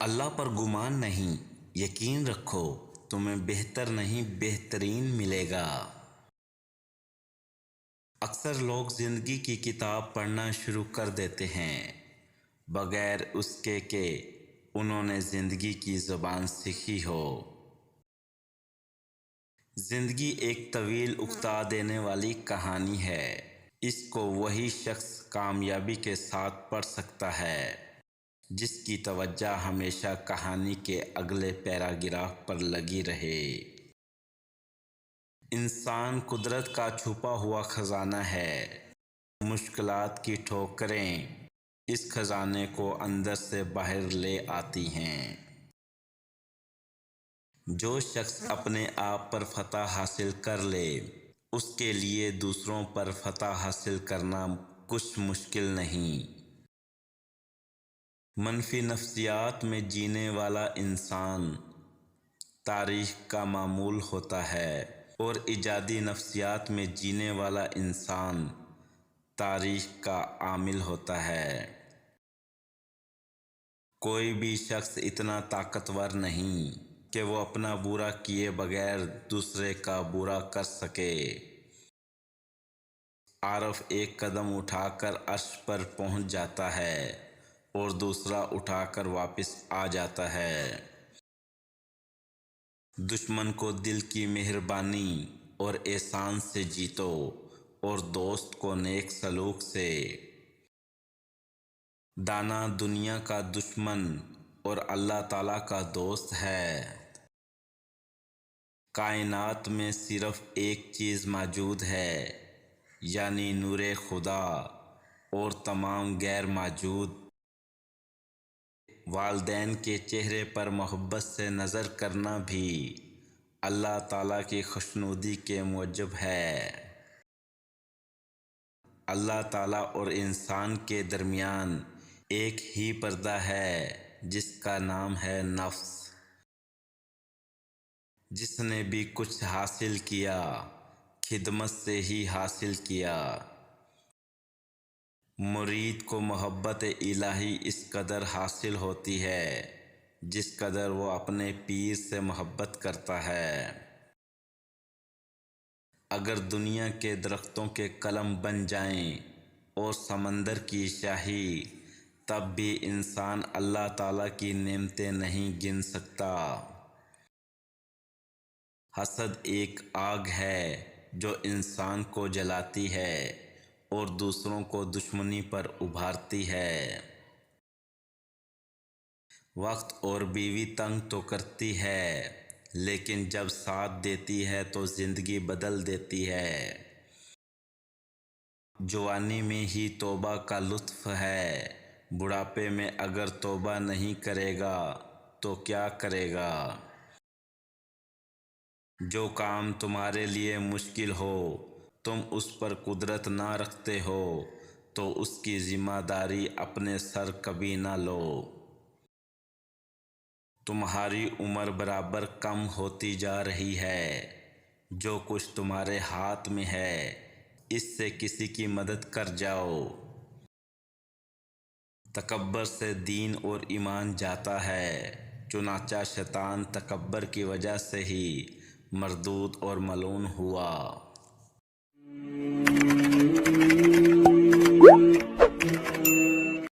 اللہ پر گمان نہیں، یقین رکھو تمہیں بہتر نہیں بہترین ملے گا۔ اکثر لوگ زندگی کی کتاب پڑھنا شروع کر دیتے ہیں بغیر اس کے کہ انہوں نے زندگی کی زبان سیکھی ہو۔ زندگی ایک طویل اکتا دینے والی کہانی ہے۔ اس کو وہی شخص کامیابی کے ساتھ پڑھ سکتا ہے جس کی توجہ ہمیشہ کہانی کے اگلے پیراگراف پر لگی رہے۔ انسان قدرت کا چھپا ہوا خزانہ ہے۔ مشکلات کی ٹھوکریں اس خزانے کو اندر سے باہر لے آتی ہیں۔ جو شخص اپنے آپ پر فتح حاصل کر لے، اس کے لیے دوسروں پر فتح حاصل کرنا کچھ مشکل نہیں۔ منفی نفسیات میں جینے والا انسان تاریخ کا معمول ہوتا ہے اور ایجادی نفسیات میں جینے والا انسان تاریخ کا عامل ہوتا ہے۔ کوئی بھی شخص اتنا طاقتور نہیں کہ وہ اپنا برا کیے بغیر دوسرے کا برا کر سکے۔ عارف ایک قدم اٹھا کر عرش پر پہنچ جاتا ہے اور دوسرا اٹھا کر واپس آ جاتا ہے۔ دشمن کو دل کی مہربانی اور احسان سے جیتو اور دوست کو نیک سلوک سے۔ دانا دنیا کا دشمن اور اللہ تعالیٰ کا دوست ہے۔ کائنات میں صرف ایک چیز موجود ہے، یعنی نور خدا، اور تمام غیر موجود۔ والدین کے چہرے پر محبت سے نظر کرنا بھی اللہ تعالیٰ کی خوشنودی کے موجب ہے۔ اللہ تعالیٰ اور انسان کے درمیان ایک ہی پردہ ہے جس کا نام ہے نفس۔ جس نے بھی کچھ حاصل کیا، خدمت سے ہی حاصل کیا۔ مرید کو محبت الہی اس قدر حاصل ہوتی ہے جس قدر وہ اپنے پیر سے محبت کرتا ہے۔ اگر دنیا کے درختوں کے قلم بن جائیں اور سمندر کی شاہی، تب بھی انسان اللہ تعالیٰ کی نعمتیں نہیں گن سکتا۔ حسد ایک آگ ہے جو انسان کو جلاتی ہے اور دوسروں کو دشمنی پر ابھارتی ہے۔ وقت اور بیوی تنگ تو کرتی ہے، لیکن جب ساتھ دیتی ہے تو زندگی بدل دیتی ہے۔ جوانی میں ہی توبہ کا لطف ہے، بڑھاپے میں اگر توبہ نہیں کرے گا تو کیا کرے گا؟ جو کام تمہارے لیے مشکل ہو، تم اس پر قدرت نہ رکھتے ہو تو اس کی ذمہ داری اپنے سر کبھی نہ لو۔ تمہاری عمر برابر کم ہوتی جا رہی ہے۔ جو کچھ تمہارے ہاتھ میں ہے، اس سے کسی کی مدد کر جاؤ۔ تکبر سے دین اور ایمان جاتا ہے، چنانچہ شیطان تکبر کی وجہ سے ہی مردود اور ملعون ہوا۔